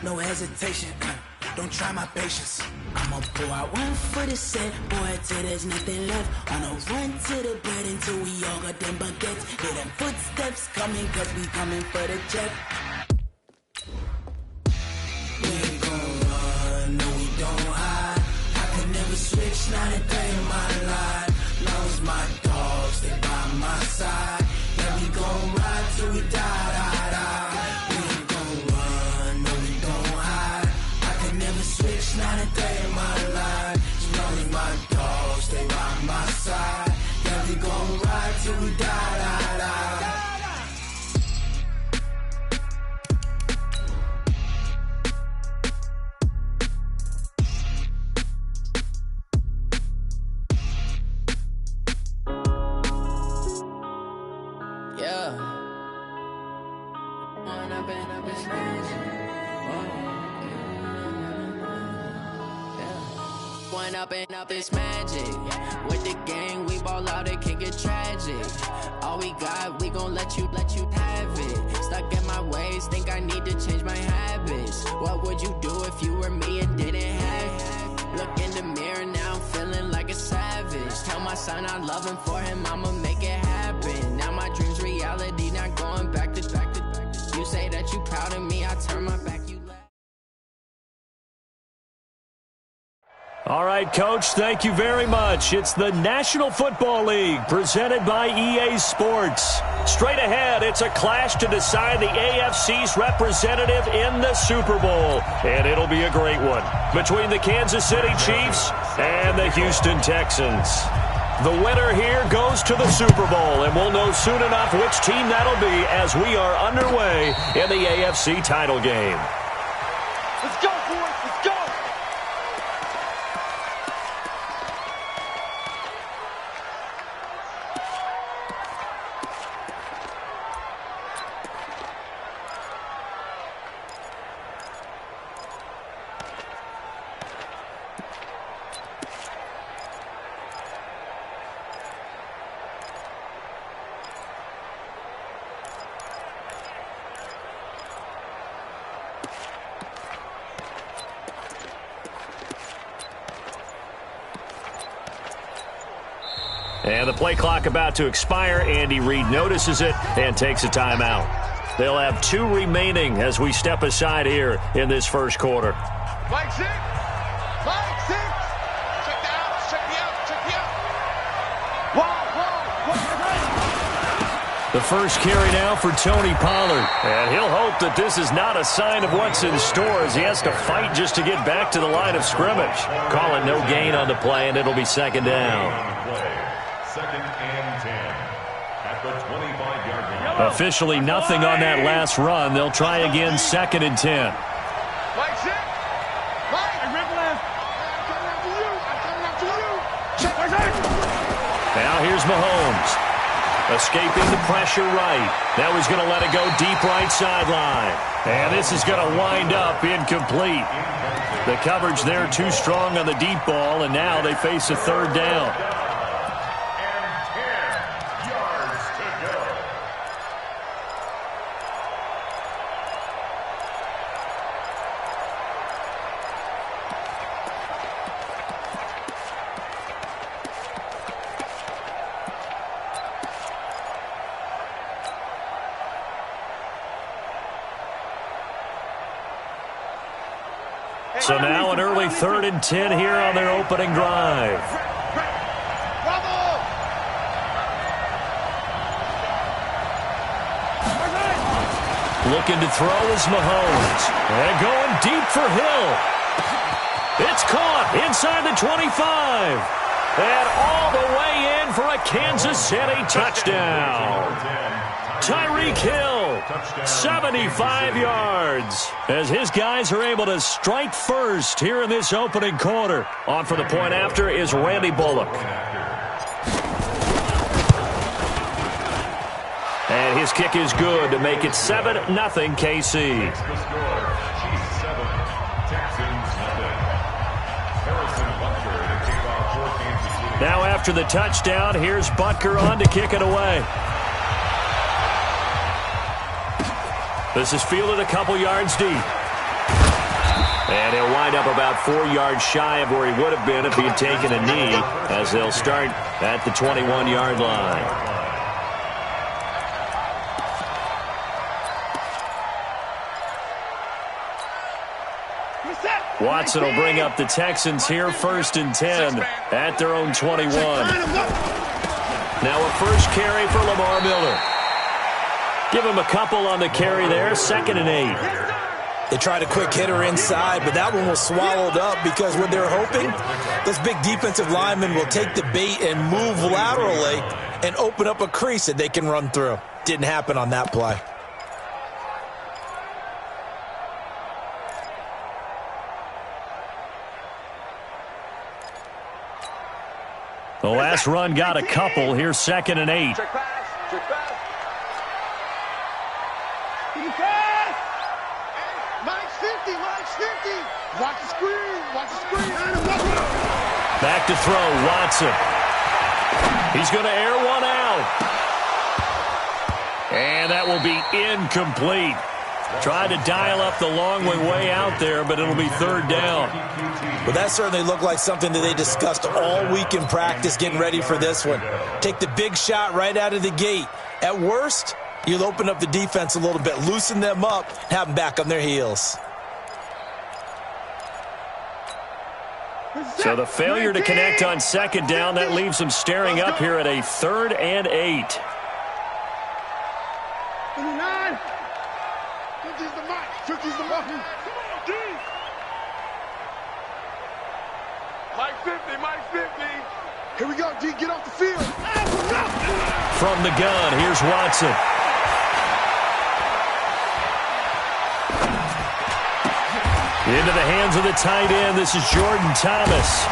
no hesitation. Don't try my patience. I'ma pull out one for the set, boy, till there's nothing left. On a run to the bed until we all got them baguettes. Hear them footsteps coming, cause we coming for the check. We ain't gon' run, no we don't hide. I could never switch, not a day in my life. Long as my dogs, they by my side. Yeah, we gon' ride till we die, die, die. We ain't gon' run, no we don't hide. I could never switch, not a day in my life. As long as my dogs, they by my side. Yeah, we gon' ride till we die, die, die. Up this magic. With the gang, we ball out, it can get tragic. All we got, we gon' let you have it. Stuck in my ways, think I need to change my habits. What would you do if you were me and didn't have it? Look in the mirror now, I'm feeling like a savage. Tell my son I love him, for him I'ma make it happen. Now my dream's reality, not going back to. You say that you proud of me, I turn my back, you laugh. All right, Coach, thank you very much. It's the National Football League presented by EA Sports. Straight ahead, it's a clash to decide the AFC's representative in the Super Bowl. And it'll be a great one between the Kansas City Chiefs and the Houston Texans. The winner here goes to the Super Bowl, and we'll know soon enough which team that'll be as we are underway in the AFC title game. Let's go, boys. Let's go. And the play clock about to expire. Andy Reid notices it and takes a timeout. They'll have 2 remaining as we step aside here in this first quarter. Mike 6. Mike 6. Check the out. Check the out. Check the out. The first carry now for Tony Pollard. And he'll hope that this is not a sign of what's in store as he has to fight just to get back to the line of scrimmage. Call it no gain on the play, and it'll be second down. Second and 10 at the 25-yard line. Officially nothing on that last run. They'll try again, second and 10. Mike 6. Mike. I rip left. I'm coming after you. I'm coming after you. Check. Now here's Mahomes. Escaping the pressure right. Now he's going to let it go deep right sideline. And this is going to wind up incomplete. The coverage there too strong on the deep ball, and now they face a third down. So now an early 3rd and 10 here on their opening drive. Looking to throw is Mahomes. And going deep for Hill. It's caught inside the 25. And all the way in for a Kansas City touchdown. Tyreek Hill, 75 yards, as his guys are able to strike first here in this opening quarter. On for the point after is Randy Bullock. And his kick is good to make it 7-0 KC. Now after the touchdown, here's Butker on to kick it away. This is fielded a couple yards deep. And he'll wind up about 4 yards shy of where he would have been if he had taken a knee, as they'll start at the 21-yard line. Watson will bring up the Texans here, 1st and 10 at their own 21. Now a first carry for Lamar Miller. Give him a couple on the carry there, 2nd and 8. They tried a quick hitter inside, but that one was swallowed up because what they're hoping, those big defensive linemen will take the bait and move laterally and open up a crease that they can run through. Didn't happen on that play. The last run got a couple. Here's 2nd and 8. Check pass. Check pass. Mike's 50. Mike's 50. Watch the screen. Watch the screen. Back to throw. Watson. He's going to air one out. And that will be incomplete. Tried to dial up the long way out there, but it'll be 3rd down. Well, that certainly looked like something that they discussed all week in practice getting ready for this one. Take the big shot right out of the gate. At worst, you'll open up the defense a little bit, loosen them up, and have them back on their heels. So the failure to connect on 2nd down, that leaves them staring up here at a 3rd and 8. 29. 50's the mark. 50's the mark. Come on, D. Mike 50. Mike 50. Here we go, D. Get off the field. From the gun, here's Watson. Into the hands of the tight end. This is Jordan Thomas.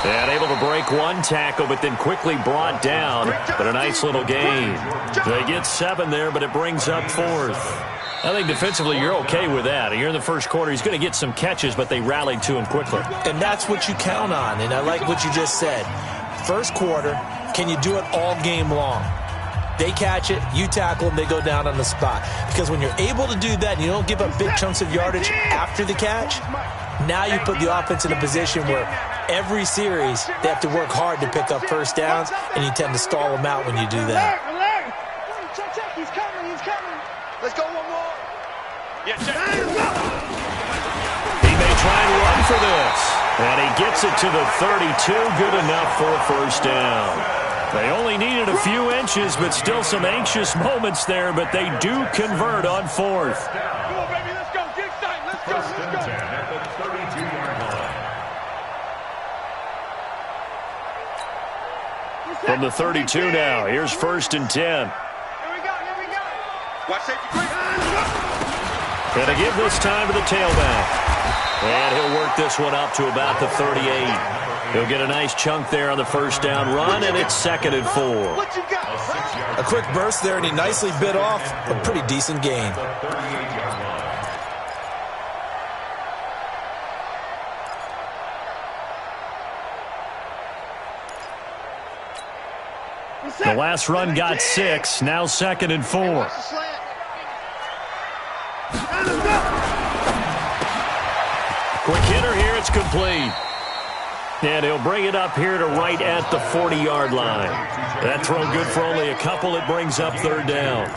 And able to break one tackle, but then quickly brought down. But a nice little gain. They get 7 there, but it brings up 4th. I think defensively you're okay with that. You're in the first quarter. He's going to get some catches, but they rallied to him quickly. And that's what you count on, and I like what you just said. First quarter, can you do it all game long? They catch it, you tackle them, they go down on the spot. Because when you're able to do that and you don't give up big chunks of yardage after the catch, now you put the offense in a position where every series they have to work hard to pick up first downs, and you tend to stall them out when you do that. He's coming. He's coming. Let's go one more. Yeah, check. He may try and run for this. And he gets it to the 32. Good enough for a first down. They only needed a few inches, but still some anxious moments there, but they do convert on 4th. Come on, baby. Let's go. Get excited. Let's go. First and 10 at the 32-yard line. From the 32 now, here's 1st and 10. Here we go. Here we go. Watch safety quick. And to give this time to the tailback. And he'll work this one up to about the 38. He'll get a nice chunk there on the first down run, and it's 2nd and 4. What you got? A quick burst there, and he nicely bit off a pretty decent gain. The last run got 6, now 2nd and 4. Quick hitter here, it's complete. And he'll bring it up here to right at the 40-yard line. That throw good for only a couple. It brings up 3rd down.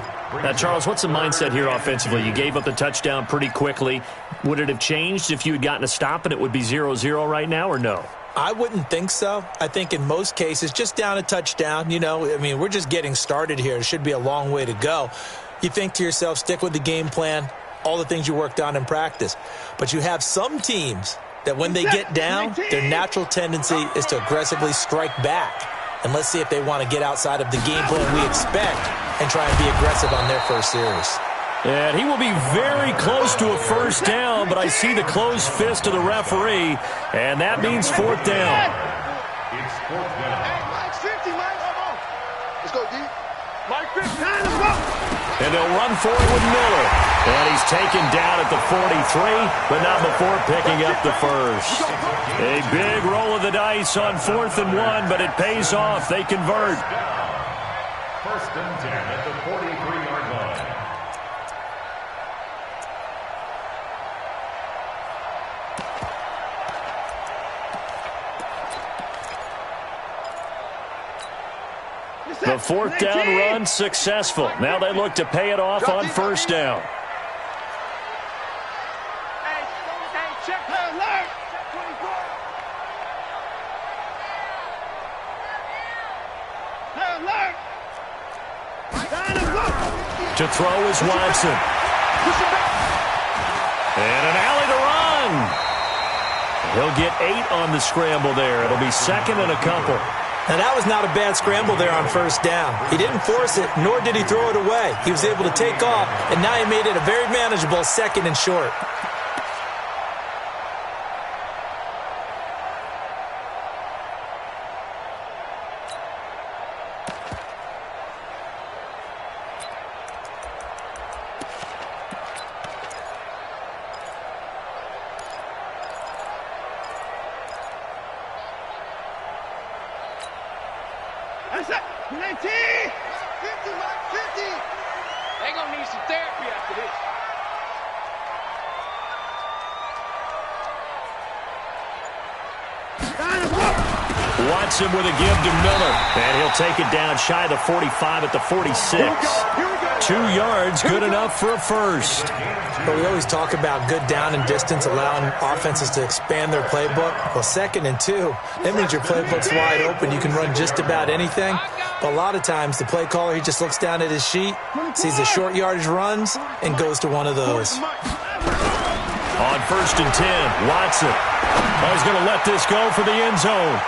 Now, Charles, what's the mindset here offensively? You gave up the touchdown pretty quickly. Would it have changed if you had gotten a stop and it would be 0-0 right now, or no? I wouldn't think so. I think in most cases, just down a touchdown, you know, I mean, we're just getting started here. It should be a long way to go. You think to yourself, stick with the game plan, all the things you worked on in practice. But you have some teams that when they get down, their natural tendency is to aggressively strike back. And let's see if they want to get outside of the game plan we expect and try and be aggressive on their first series. And he will be very close to a first down, but I see the closed fist of the referee, and that means 4th down. It's 4th down. Hey, Mike's 50, Mike. Let's go, D. Mike 50. Let's go. And they'll run for it with Miller. And he's taken down at the 43, but not before picking up the first. A big roll of the dice on 4th and 1, but it pays off. They convert. 1st and 10 at the 43-yard line. The fourth down run successful. Now they look to pay it off on first down. To throw is Watson. And an alley to run. He'll get 8 on the scramble there. It'll be second and a couple. Now, that was not a bad scramble there on first down. He didn't force it, nor did he throw it away. He was able to take off, and now he made it a very manageable second and short. They're going to need some therapy after this. Watson with a give to Miller. And he'll take it down shy of the 45 at the 46. 2 yards, good enough for a first. But we always talk about good down and distance, allowing offenses to expand their playbook. Well, 2nd and 2, that means your playbook's wide open. You can run just about anything. But a lot of times, the play caller, he just looks down at his sheet, sees the short yardage runs, and goes to one of those. On first and 10, Watson. Oh, he's going to let this go for the end zone.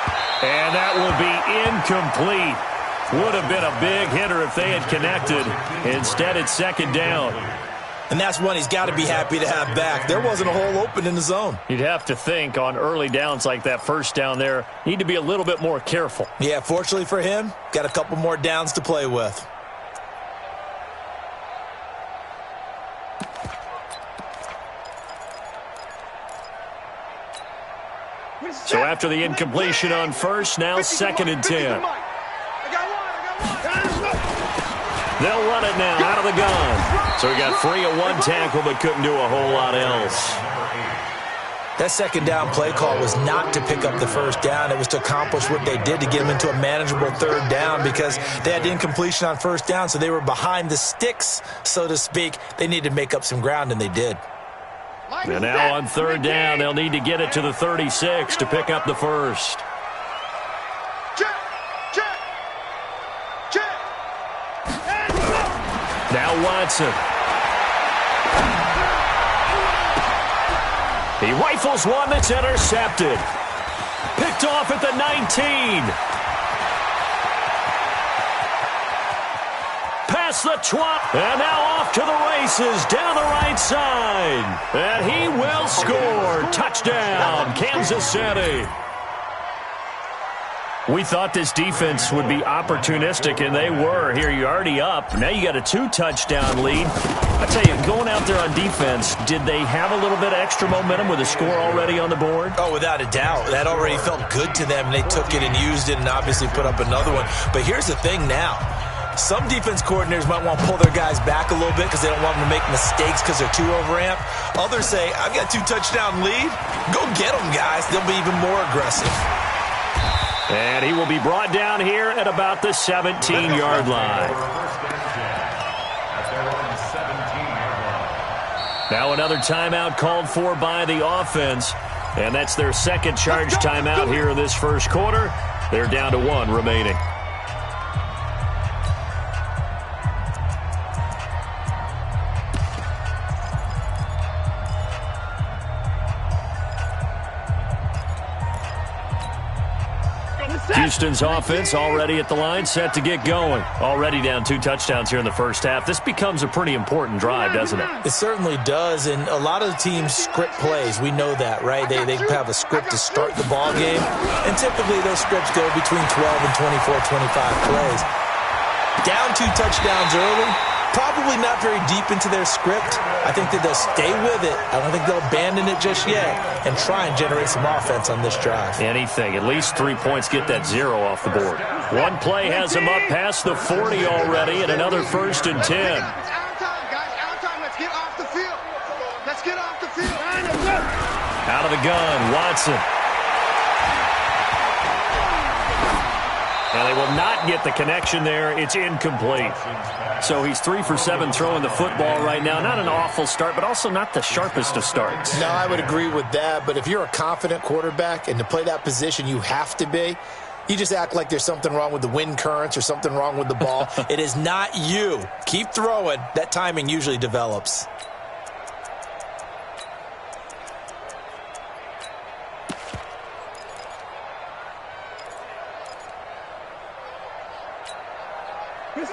And that will be incomplete. Would have been a big hitter if they had connected. Instead, it's second down. And that's one he's got to be happy to have back. There wasn't a hole open in the zone. You'd have to think on early downs like that first down there, need to be a little bit more careful. Yeah, fortunately for him, got a couple more downs to play with. So after the incompletion on first, now 2nd and 10. They'll run it now out of the gun. So he got free of one tackle but couldn't do a whole lot else. That second down play call was not to pick up the first down. It was to accomplish what they did to get them into a manageable third down because they had incompletion on first down, so they were behind the sticks, so to speak. They needed to make up some ground, and they did. And now on third down, they'll need to get it to the 36 to pick up the first. Now Watson. He rifles one that's intercepted. Picked off at the 19. Past the 20. And now off to the races down the right side. And he will score. Touchdown, Kansas City. We thought this defense would be opportunistic, and they were. Here, you're already up. Now you got a 2-touchdown lead. I tell you, going out there on defense, did they have a little bit of extra momentum with a score already on the board? Oh, without a doubt. That already felt good to them. They took it and used it and obviously put up another one. But here's the thing now. Some defense coordinators might want to pull their guys back a little bit because they don't want them to make mistakes because they're too overamped. Others say, I've got a 2-touchdown lead. Go get them, guys. They'll be even more aggressive. And he will be brought down here at about the 17-yard line. Now another timeout called for by the offense. And that's their second charge timeout here in this first quarter. They're down to 1 remaining. Houston's offense already at the line, set to get going. Already down 2 touchdowns here in the first half. This becomes a pretty important drive, doesn't it? It certainly does, and a lot of the teams script plays. We know that, right? They have a script to start the ball game, and typically those scripts go between 12 and 24, 25 plays. Down 2 touchdowns early, probably not very deep into their script. I think that they'll stay with it. I don't think they'll abandon it just yet and try and generate some offense on this drive. Anything. At least 3 points, get that 0 off the board. One play has them up past the 40 already, and another first and 10. It's our time, guys. Our time. Let's get off the field. Let's get off the field. Out of the gun, Watson. And they will not get the connection there. It's incomplete. So he's 3 for 7 throwing the football right now. Not an awful start, but also not the sharpest of starts. No, I would agree with that. But if you're a confident quarterback and to play that position, you have to be. You just act like there's something wrong with the wind currents or something wrong with the ball. It is not you. Keep throwing. That timing usually develops.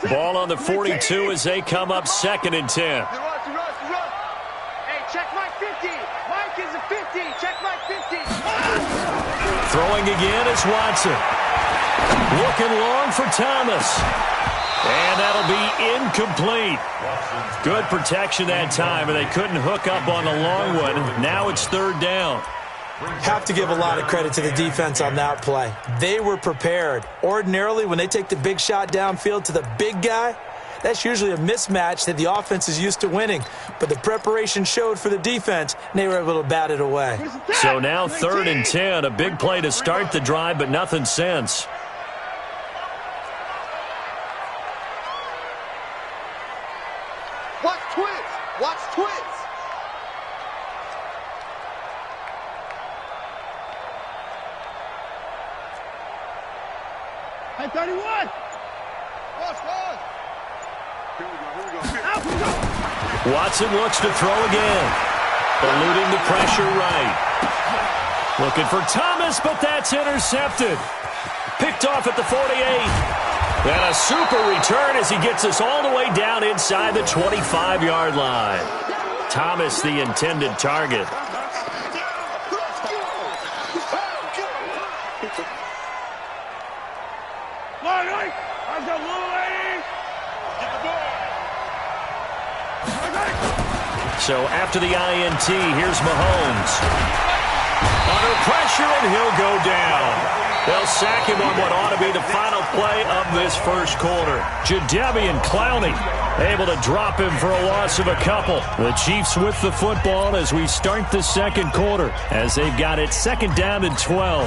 Ball on the 42 as they come up 2nd and 10. Hey, check Mike 50. Mike is a 50. Check Mike 50. Throwing again is Watson. Looking long for Thomas. And that'll be incomplete. Good protection that time, and they couldn't hook up on the long one. Now it's 3rd down. Have to give a lot of credit to the defense on that play. They were prepared. Ordinarily, when they take the big shot downfield to the big guy, that's usually a mismatch that the offense is used to winning. But the preparation showed for the defense, and they were able to bat it away. So now 3rd and 10, a big play to start the drive, but nothing since. Watch twins. Watch twins. Hey, 31. Watch. Here we go. Watson looks to throw again. Eluding the pressure right. Looking for Thomas, but that's intercepted. Picked off at the 48. And a super return as he gets us all the way down inside the 25-yard line. Thomas, the intended target. So after the INT, here's Mahomes. Under pressure, and he'll go down. They'll sack him on what ought to be the final play of this first quarter. Jadeveon Clowney able to drop him for a loss of a couple. The Chiefs with the football as we start the second quarter, as they've got it 2nd down and 12.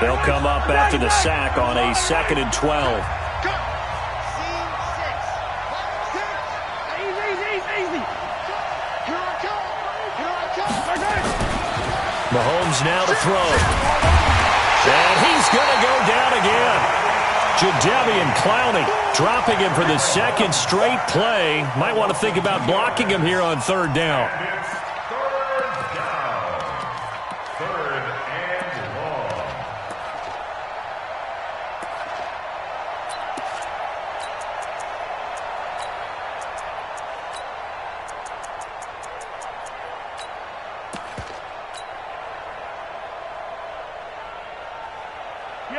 They'll come up after the sack on a 2nd and 12. Mahomes now to throw. And he's going to go down again. Jadeveon Clowney dropping him for the 2nd straight play. Might want to think about blocking him here on 3rd down.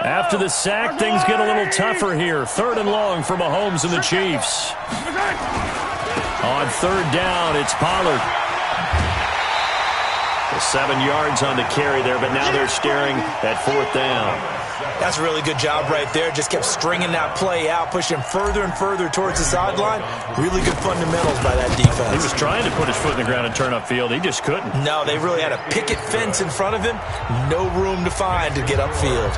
After the sack, things get a little tougher here. 3rd and long for Mahomes and the Chiefs. On 3rd down, it's Pollard. 7 yards on the carry there, but now they're staring at 4th down. That's a really good job right there. Just kept stringing that play out, pushing further and further towards the sideline. Really good fundamentals by that defense. He was trying to put his foot in the ground and turn upfield. He just couldn't. No, they really had a picket fence in front of him. No room to find to get upfield.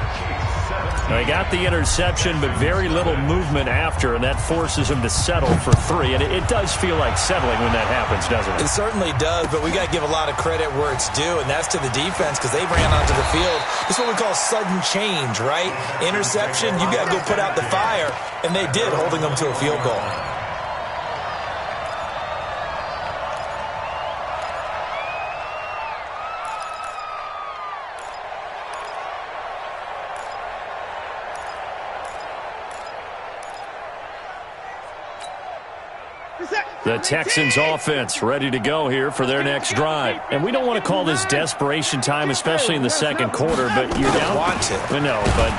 Now, he got the interception, but very little movement after, and that forces him to settle for 3. And it does feel like settling when that happens, doesn't it? It certainly does, but we got to give a lot of credit where it's due, and that's to the defense because they ran onto the field. It's what we call sudden change, right? Interception, you got to go put out the fire, and they did, holding them to a field goal. The Texans offense ready to go here for their next drive. And we don't want to call this desperation time, especially in the second quarter, but you're down. Want to. No, but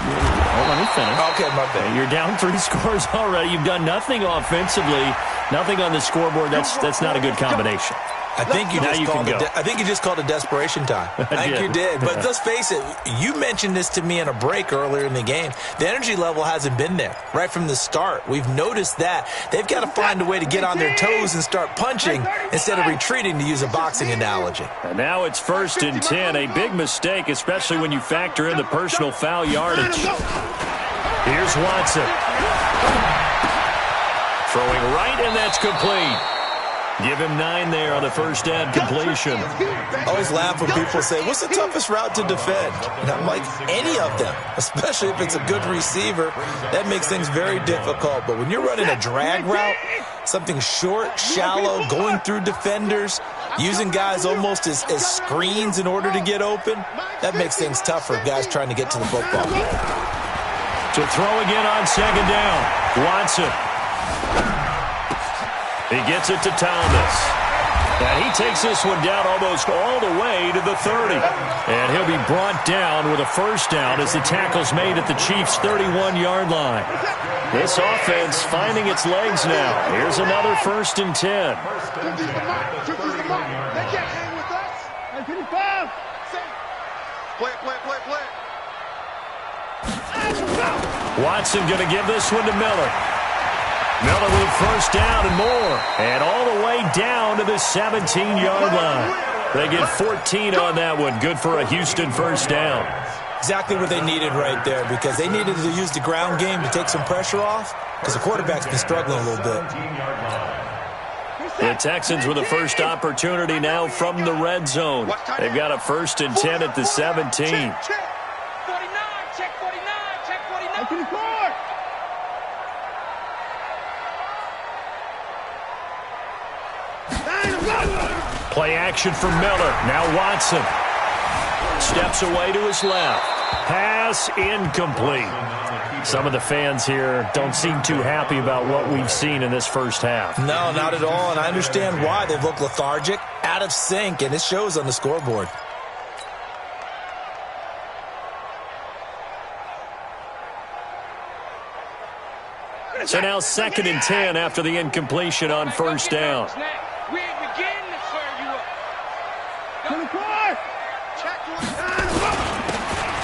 let me finish. Okay, my bad. You're down 3 scores already. You've done nothing offensively, nothing on the scoreboard. That's not a good combination. I think you just called a desperation time. I think you did. But let's face it, you mentioned this to me in a break earlier in the game. The energy level hasn't been there right from the start. We've noticed that. They've got to find a way to get on their toes and start punching instead of retreating, to use a boxing analogy. And now it's 1st and 10. A big mistake, especially when you factor in the personal foul yardage. Here's Watson. Throwing right, and that's complete. Give him 9 there on the first down completion. I always laugh when people say, what's the toughest route to defend? And I'm like, any of them, especially if it's a good receiver. That makes things very difficult. But when you're running a drag route, something short, shallow, going through defenders, using guys almost as screens in order to get open, that makes things tough for guys trying to get to the football. To throw again on 2nd down, Watson. He gets it to Thomas. And he takes this one down almost all the way to the 30. And he'll be brought down with a first down as the tackle's made at the Chiefs' 31-yard line. This offense finding its legs now. Here's another 1st and 10. Watson going to give this one to Miller. Miller with first down and more. And all the way down to the 17-yard line. They get 14 on that one. Good for a Houston first down. Exactly what they needed right there, because they needed to use the ground game to take some pressure off, because the quarterback's been struggling a little bit. The Texans with a first opportunity now from the red zone. They've got a 1st and 10 at the 17. Check 49, check 49. Play action from Miller. Now Watson. Steps away to his left. Pass incomplete. Some of the fans here don't seem too happy about what we've seen in this first half. No, not at all, and I understand why. They've looked lethargic, out of sync, and it shows on the scoreboard. So now 2nd and 10 after the incompletion on first down.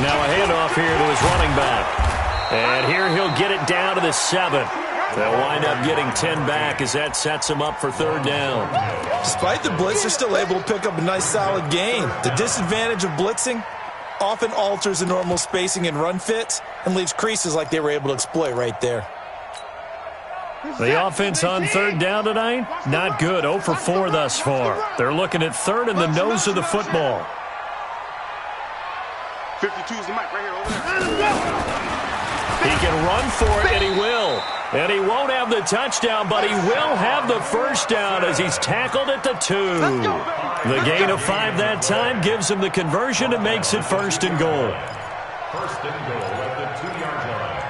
Now a handoff here to his running back. And here he'll get it down to the 7. They'll wind up getting 10 back as that sets him up for 3rd down. Despite the blitz, they're still able to pick up a nice solid gain. The disadvantage of blitzing often alters the normal spacing and run fits and leaves creases like they were able to exploit right there. The offense on 3rd down tonight, not good. 0 for 4 thus far. They're looking at 3rd in the nose of the football. 52's the mic right here, over there. He can run for it, and he will. And he won't have the touchdown, but he will have the first down as he's tackled at the 2. The gain of 5 that time gives him the conversion and makes it 1st and goal. 1st and goal at the 2-yard line.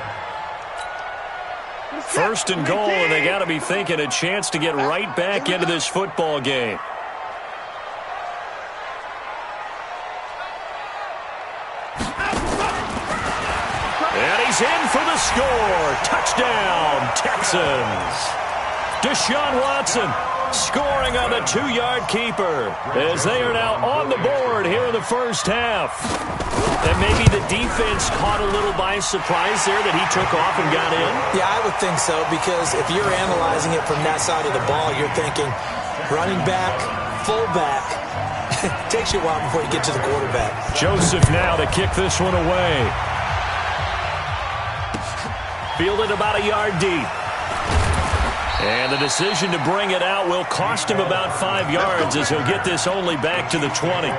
1st and goal, and they got to be thinking a chance to get right back into this football game. And he's in for the score. Touchdown, Texans. Deshaun Watson scoring on the 2-yard keeper as they are now on the board here in the first half. And maybe the defense caught a little by surprise there that he took off and got in. Yeah, I would think so, because if you're analyzing it from that side of the ball, you're thinking running back, fullback. It takes you a while before you get to the quarterback. Joseph now to kick this one away. Fielded about a yard deep. And the decision to bring it out will cost him about 5 yards as he'll get this only back to the 20.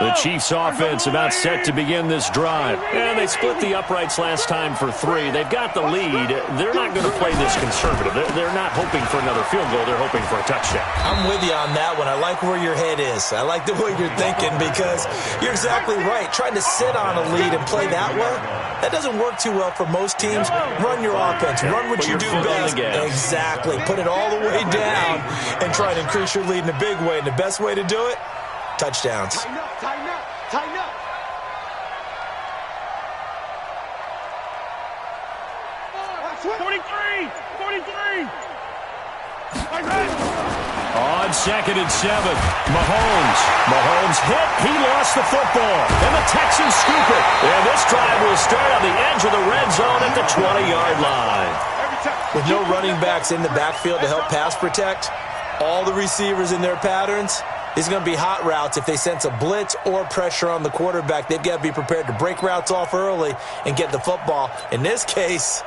The Chiefs offense about set to begin this drive. And they split the uprights last time for 3. They've got the lead. They're not going to play this conservative. They're not hoping for another field goal. They're hoping for a touchdown. I'm with you on that one. I like where your head is. I like the way you're thinking, because you're exactly right. Trying to sit on a lead and play that way, that doesn't work too well for most teams. Run your offense. Run what you do best. Exactly. Put it all the way down and try to increase your lead in a big way. And the best way to do it, touchdowns. Tighten up, tighten up, tighten up. On 2nd and 7, Mahomes hit. He lost the football. And the Texans scoop it. And this drive will start on the edge of the red zone at the 20-yard line. With no running backs in the backfield to help pass protect, all the receivers in their patterns, it's going to be hot routes. If they sense a blitz or pressure on the quarterback, they've got to be prepared to break routes off early and get the football. In this case,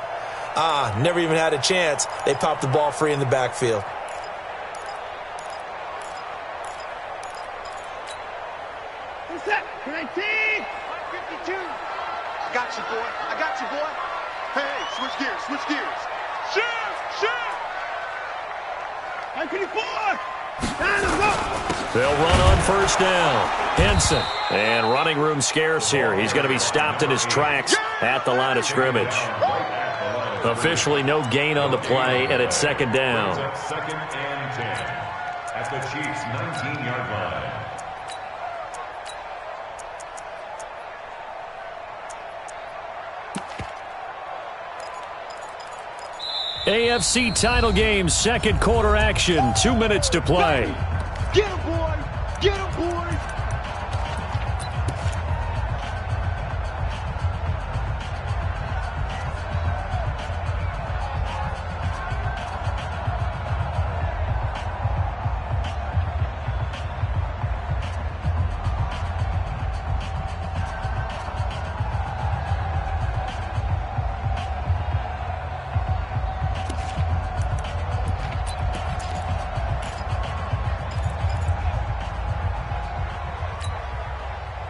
never even had a chance. They popped the ball free in the backfield. I got you, boy. Hey, switch gears. They'll run on first down. Henson. And running room scarce here. He's going to be stopped in his tracks at the line of scrimmage. Officially no gain on the play, and it's 2nd down. 2nd and 10 at the Chiefs' 19-yard line. AFC title game, 2nd quarter action. 2 minutes to play. Get him, boy. Get him, boy.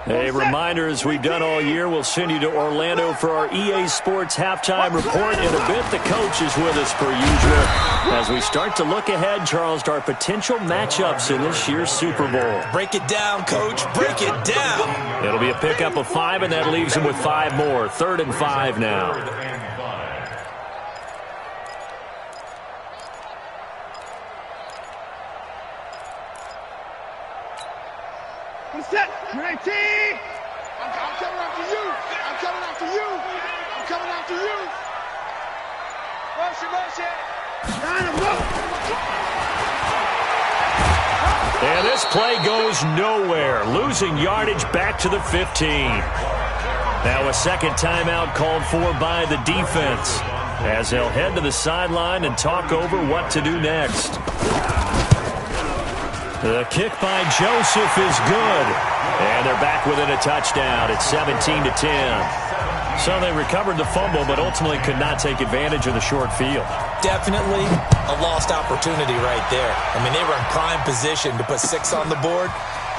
A reminder, as we've done all year, we'll send you to Orlando for our EA Sports halftime report. In a bit, the coach is with us per usual. As we start to look ahead, Charles, to our potential matchups in this year's Super Bowl. Break it down, Coach. Break it down. It'll be a pickup of 5, and that leaves him with 5 more. 3rd and 5 now. Set. I'm coming after you. I'm coming after you. I'm coming after you. Motion. And this play goes nowhere. Losing yardage back to the 15. Now a 2nd timeout called for by the defense, as they'll head to the sideline and talk over what to do next. The kick by Joseph is good. And they're back within a touchdown. It's 17-10. So they recovered the fumble, but ultimately could not take advantage of the short field. Definitely a lost opportunity right there. I mean, they were in prime position to put 6 on the board.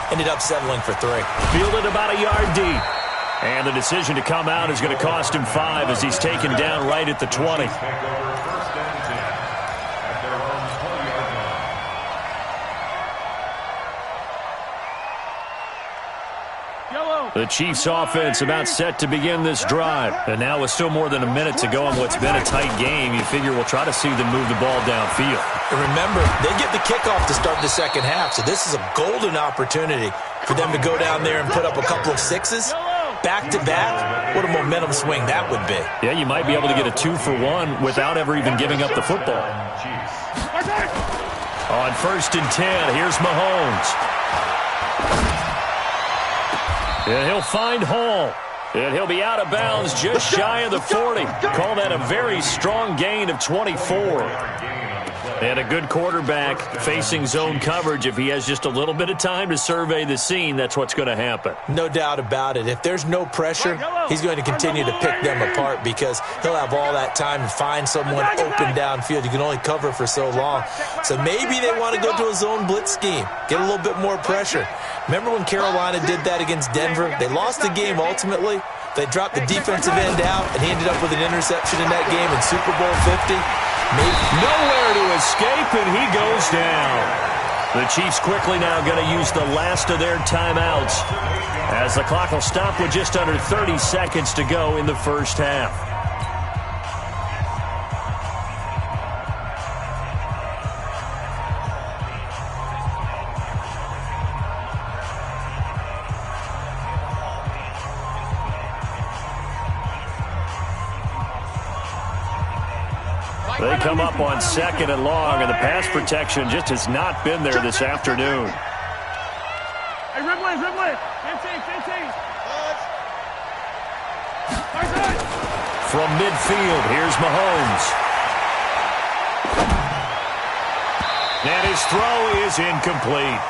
Ended up settling for 3. Fielded about a yard deep. And the decision to come out is going to cost him 5 as he's taken down right at the 20. The Chiefs offense about set to begin this drive. And now with still more than a minute to go in what's been a tight game, you figure we'll try to see them move the ball downfield. And remember, they get the kickoff to start the 2nd half, so this is a golden opportunity for them to go down there and put up a couple of 6s. Back-to-back, what a momentum swing that would be. Yeah, you might be able to get a 2-for-1 without ever even giving up the football. On 1st and 10, here's Mahomes. And he'll find Hall. And he'll be out of bounds just shy of the 40. Call that a very strong gain of 24. And a good quarterback facing zone coverage. If he has just a little bit of time to survey the scene, that's what's going to happen. No doubt about it. If there's no pressure, he's going to continue to pick them apart because he'll have all that time to find someone open downfield. You can only cover for so long. So maybe they want to go to a zone blitz scheme, get a little bit more pressure. Remember when Carolina did that against Denver? They lost the game ultimately. They dropped the defensive end out, and he ended up with an interception in that game in Super Bowl 50. Nowhere to escape, and he goes down. The Chiefs quickly now going to use the last of their timeouts as the clock will stop with just under 30 seconds to go in the first half. They come up on 2nd and long, and the pass protection just has not been there this afternoon. Hey, Ridley. 15. From midfield, here's Mahomes. And his throw is incomplete.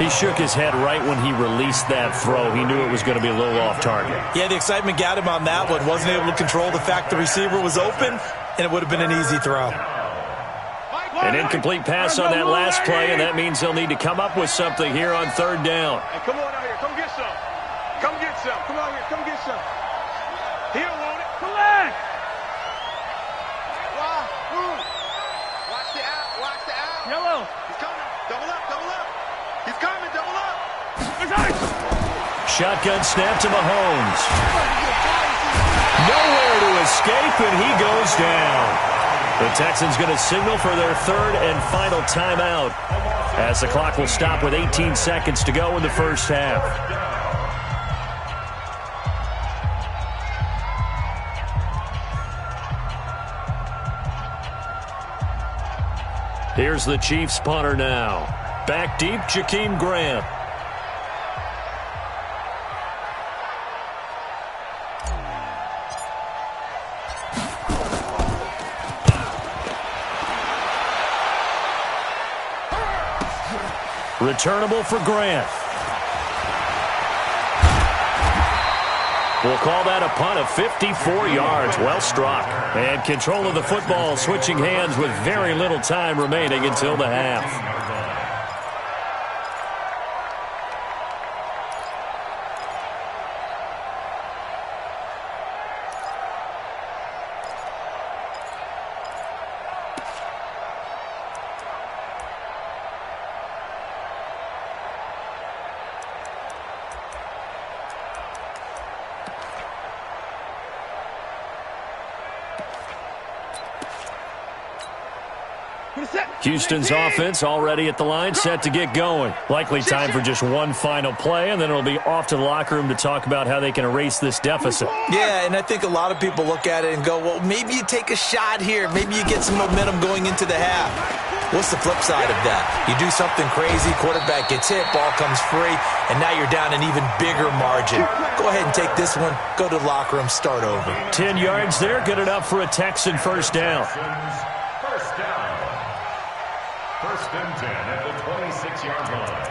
He shook his head right when he released that throw. He knew it was going to be a little off target. Yeah, the excitement got him on that one. Wasn't able to control the fact the receiver was open, and it would have been an easy throw. An incomplete pass on that last play, and that means they'll need to come up with something here on 3rd down. Hey, come on out here. Come get some. Come out here. Come get some. He'll want it. Collect. Watch the out. Yellow. He's coming. Double up. He's coming. Double up. Shotgun snap to Mahomes. Nowhere to escape, and he goes down. The Texans going to signal for their 3rd and final timeout as the clock will stop with 18 seconds to go in the first half. Here's the Chiefs punter now. Back deep, Jakeem Grant. Returnable for Grant. We'll call that a punt of 54 yards. Well struck. And control of the football switching hands with very little time remaining until the half. Houston's offense already at the line, set to get going. Likely time for just one final play, and then it'll be off to the locker room to talk about how they can erase this deficit. Yeah, and I think a lot of people look at it and go, well, maybe you take a shot here. Maybe you get some momentum going into the half. What's the flip side of that? You do something crazy, quarterback gets hit, ball comes free, and now you're down an even bigger margin. Go ahead and take this one, go to the locker room, start over. 10 yards there, good enough for a Texan first down. First down. 1st and 10 at the 26-yard line.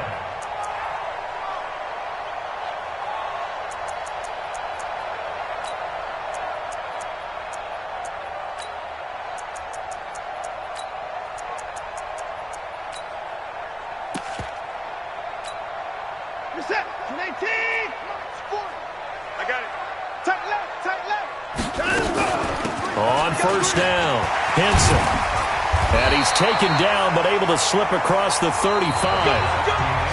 You're set. 18. I got it. Tight left. On first down, Henson. And he's taken down, but able to slip across the 35.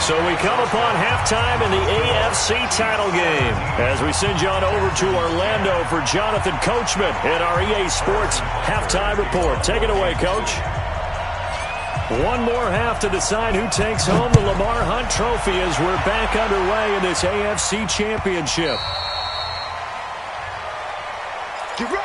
So we come upon halftime in the AFC title game as we send you on over to Orlando for Jonathan Coachman in our EA Sports halftime report. Take it away, Coach. One more half to decide who takes home the Lamar Hunt Trophy as we're back underway in this AFC Championship. Get ready.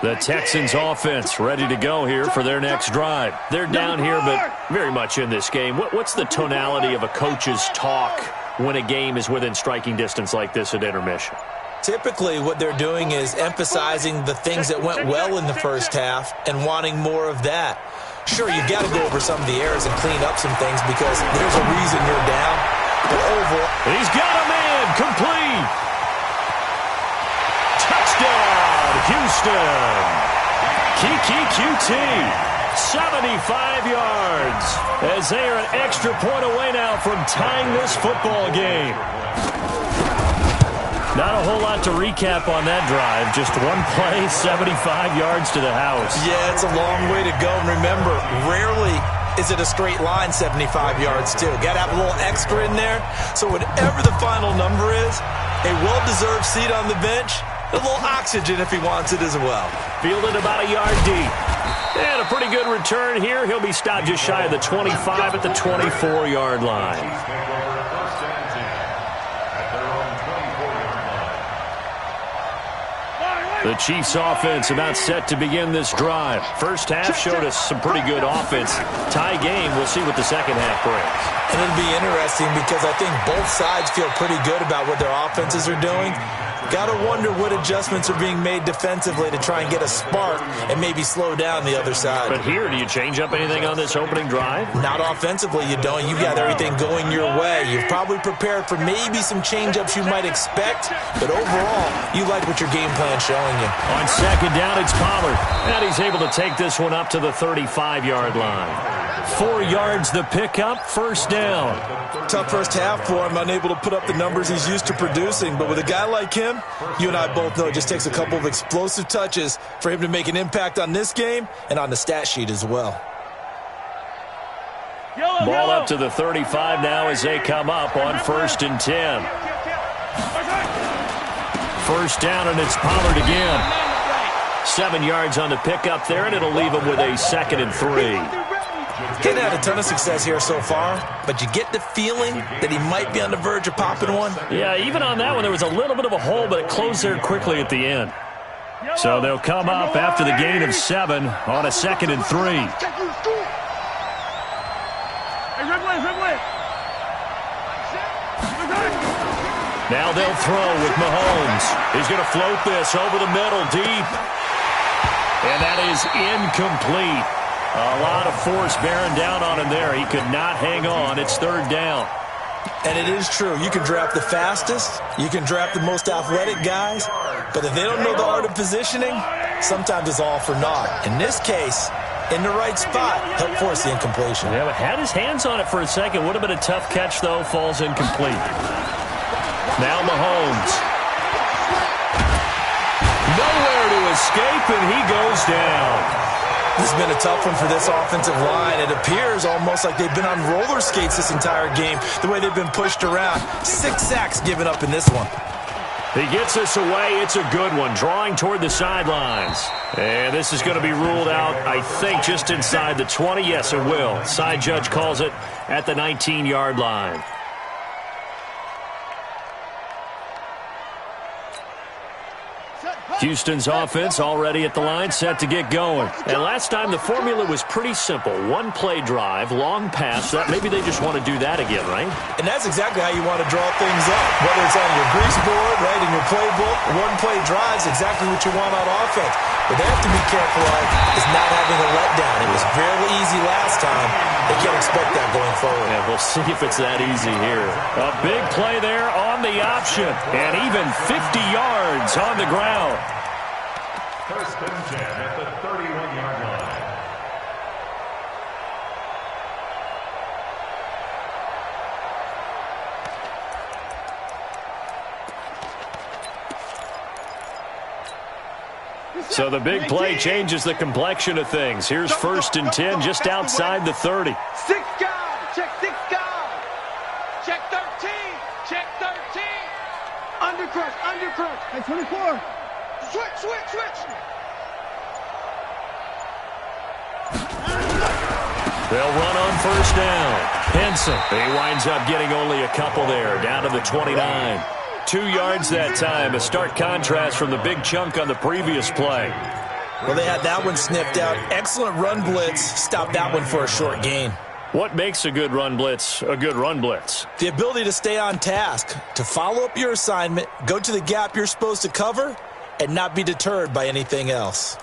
The Texans offense ready to go here for their next drive. They're down here, but very much in this game. What's the tonality of a coach's talk when a game is within striking distance like this at intermission? Typically, what they're doing is emphasizing the things that went well in the first half and wanting more of that. Sure, you've got to go over some of the errors and clean up some things because there's a reason you're down. But overall, he's got a man complete. Touchdown, Houston. Kiki QT, 75 yards, as they are an extra point away now from tying this football game. Not a whole lot to recap on that drive. Just one play, 75 yards to the house. Yeah, it's a long way to go. And remember, rarely is it a straight line 75 yards too? Got to have a little extra in there. So whatever the final number is, a well-deserved seat on the bench, a little oxygen if he wants it as well. Fielded about a yard deep. And a pretty good return here. He'll be stopped just shy of the 25 at the 24-yard line. The Chiefs offense about set to begin this drive. First half showed us some pretty good offense. Tie game, we'll see what the second half brings. And it'll be interesting because I think both sides feel pretty good about what their offenses are doing. Got to wonder what adjustments are being made defensively to try and get a spark and maybe slow down the other side. But here, do you change up anything on this opening drive? Not offensively, you don't. You got everything going your way. You've probably prepared for maybe some change-ups you might expect, but overall, you like what your game plan's showing you. On second down, it's Pollard, and he's able to take this one up to the 35-yard line. 4 yards the pickup, first down. Tough first half for him, unable to put up the numbers he's used to producing, but with a guy like him, you and I both know it just takes a couple of explosive touches for him to make an impact on this game and on the stat sheet as well. Ball up to the 35 now as they come up on 1st and 10. First down, and it's Pollard again. 7 yards on the pickup there, and it'll leave him with a 2nd and 3. Hadn't had a ton of success here so far, but you get the feeling that he might be on the verge of popping one. Yeah, even on that one, there was a little bit of a hole, but it closed there quickly at the end. So they'll come up after the gain of 7 on a 2nd and 3. Now they'll throw with Mahomes. He's going to float this over the middle deep. And that is incomplete. A lot of force bearing down on him there. He could not hang on. It's 3rd down. And it is true. You can draft the fastest. You can draft the most athletic guys. But if they don't know the art of positioning, sometimes it's all for naught. In this case, in the right spot, helped force the incompletion. Yeah, but had his hands on it for a second. Would have been a tough catch, though. Falls incomplete. Now Mahomes. Nowhere to escape, and he goes down. This has been a tough one for this offensive line. It appears almost like they've been on roller skates this entire game, the way they've been pushed around. 6 sacks given up in this one. He gets this away. It's a good one, drawing toward the sidelines. And this is going to be ruled out, I think, just inside the 20. Yes, it will. Side judge calls it at the 19-yard line. Houston's offense already at the line, set to get going. And last time the formula was pretty simple. 1-play drive, long pass. That maybe they just want to do that again, right? And that's exactly how you want to draw things up. Whether it's on your grease board, right, in your playbook, 1-play drive is exactly what you want on offense. But they have to be careful of is not having a letdown. It was fairly easy last time. They can't expect that going forward. Yeah, we'll see if it's that easy here. A big play there on the option. And even 50 yards on the ground. 1st and 10 at the 31-yard line. So the big play changes the complexion of things. Here's 1st and 10 just outside the 30. 6 guard. Check 6 guard. Check 13. Check 13. Undercrush. Undercrush. Hey, 24. Switch. They'll run on 1st down. Henson, he winds up getting only a couple there, down to the 29. 2 yards that time, a stark contrast from the big chunk on the previous play. Well, they had that one sniffed out. Excellent run blitz. Stopped that one for a short gain. What makes a good run blitz a good run blitz? The ability to stay on task, to follow up your assignment, go to the gap you're supposed to cover, and not be deterred by anything else.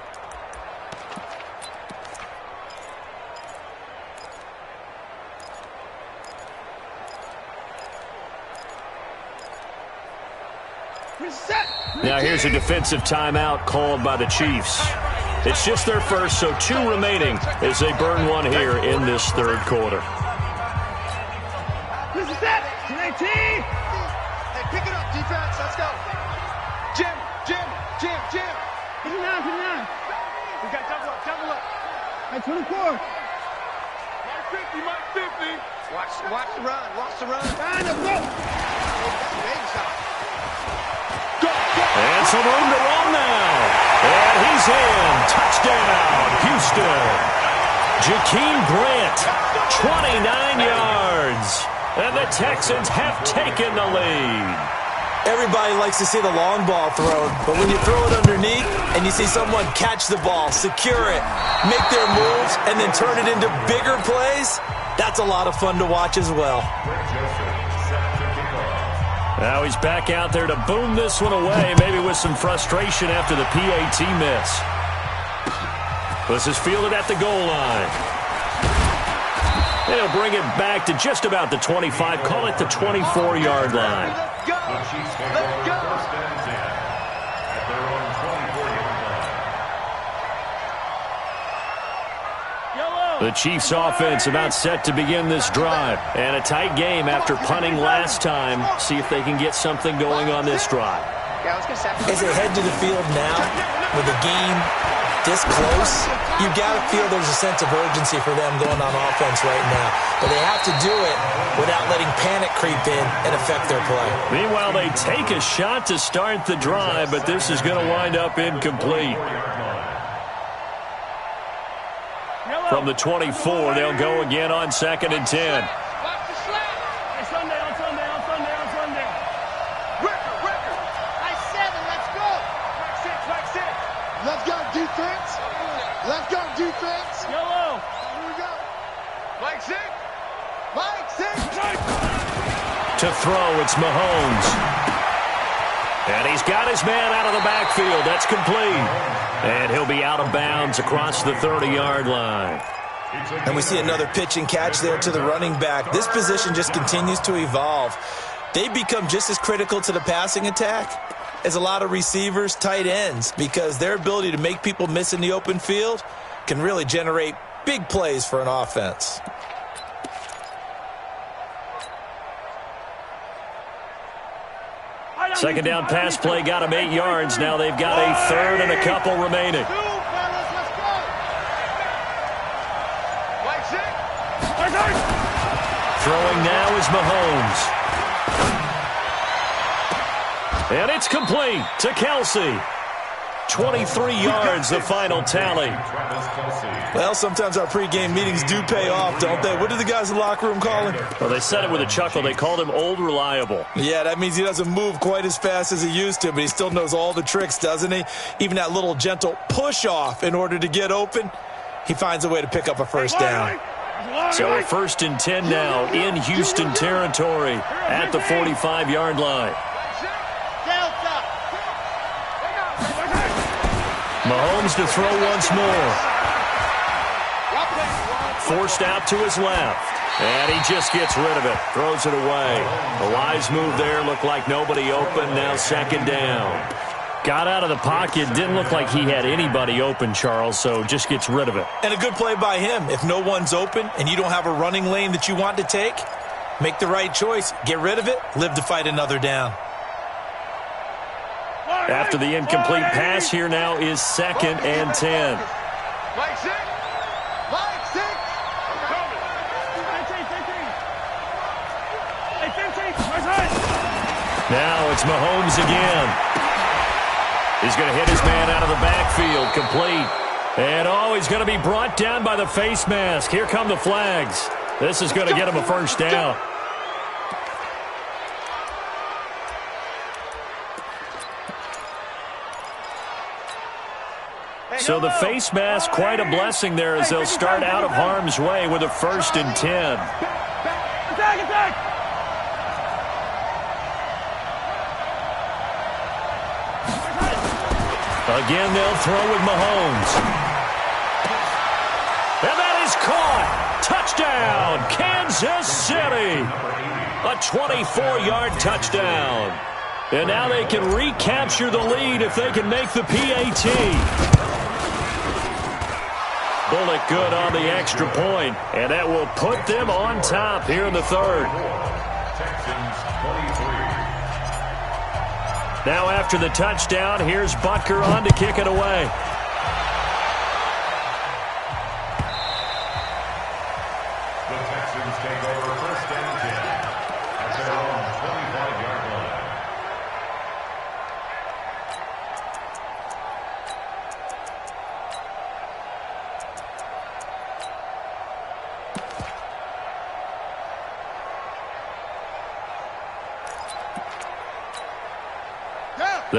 Now here's a defensive timeout called by the Chiefs. It's just their first, so 2 remaining as they burn one here in this 3rd quarter. This is it. 19. Hey, pick it up, defense. Let's go. Jim. 59. We got double up. Hey, 24. 50, Mike 50. Watch the run. Watch the run. And a go. And some room to run now. And he's in. Touchdown, Houston. Jakeem Grant, 29 yards. And the Texans have taken the lead. Everybody likes to see the long ball thrown, but when you throw it underneath and you see someone catch the ball, secure it, make their moves, and then turn it into bigger plays, that's a lot of fun to watch as well. Now he's back out there to boom this one away, maybe with some frustration after the PAT miss. This is fielded at the goal line. They'll bring it back to just about the 25, call it the 24-yard line. Chiefs take over first and 10 at their own 24-yard line. The Chiefs offense about set to begin this drive. And a tight game after punting last time. See if they can get something going on this drive. As they head to the field now, with the game this close, you've got to feel there's a sense of urgency for them going on offense right now. But they have to do it without letting panic creep in and affect their play. Meanwhile, they take a shot to start the drive, but this is going to wind up incomplete. From the 24, they'll go again on 2nd and 10. Let's go, defense. Let's go, defense. Yellow. Here we go. Mike 6. Mike 6. To throw, it's Mahomes. And he's got his man out of the backfield. That's complete. And he'll be out of bounds across the 30-yard line. And we see another pitch and catch there to the running back. This position just continues to evolve. They become just as critical to the passing attack as a lot of receivers, tight ends, because their ability to make people miss in the open field can really generate big plays for an offense. Second down pass play got him 8 yards. Now they've got a third and a couple remaining. Throwing now is Mahomes. And it's complete to Kelsey. 23 yards, the final tally. Well, sometimes our pregame meetings do pay off, don't they? What do the guys in the locker room call him? Well, they said it with a chuckle. They called him Old Reliable. Yeah, that means he doesn't move quite as fast as he used to, but he still knows all the tricks, doesn't he? Even that little gentle push-off in order to get open, he finds a way to pick up a first down. So a 1st and 10 now in Houston territory at the 45-yard line. Mahomes to throw once more. Forced out to his left. And he just gets rid of it. Throws it away. A wise move there. Looked like nobody open. Now 2nd down. Got out of the pocket. Didn't look like he had anybody open, Charles, so just gets rid of it. And a good play by him. If no one's open and you don't have a running lane that you want to take, make the right choice. Get rid of it. Live to fight another down. After the incomplete pass, here now is 2nd and 10. Mike 6. Mike 6. Now it's Mahomes again. He's going to hit his man out of the backfield. Complete. And, he's going to be brought down by the face mask. Here come the flags. This is going to get him a first down. So the face mask, quite a blessing there as they'll start out of harm's way with a 1st and 10. Attack! Again, they'll throw with Mahomes. And that is caught. Touchdown, Kansas City. A 24-yard touchdown. And now they can recapture the lead if they can make the PAT. Bullock good on the extra point, and that will put them on top here in the 3rd. Texans 23. Now after the touchdown, here's Butker on to kick it away.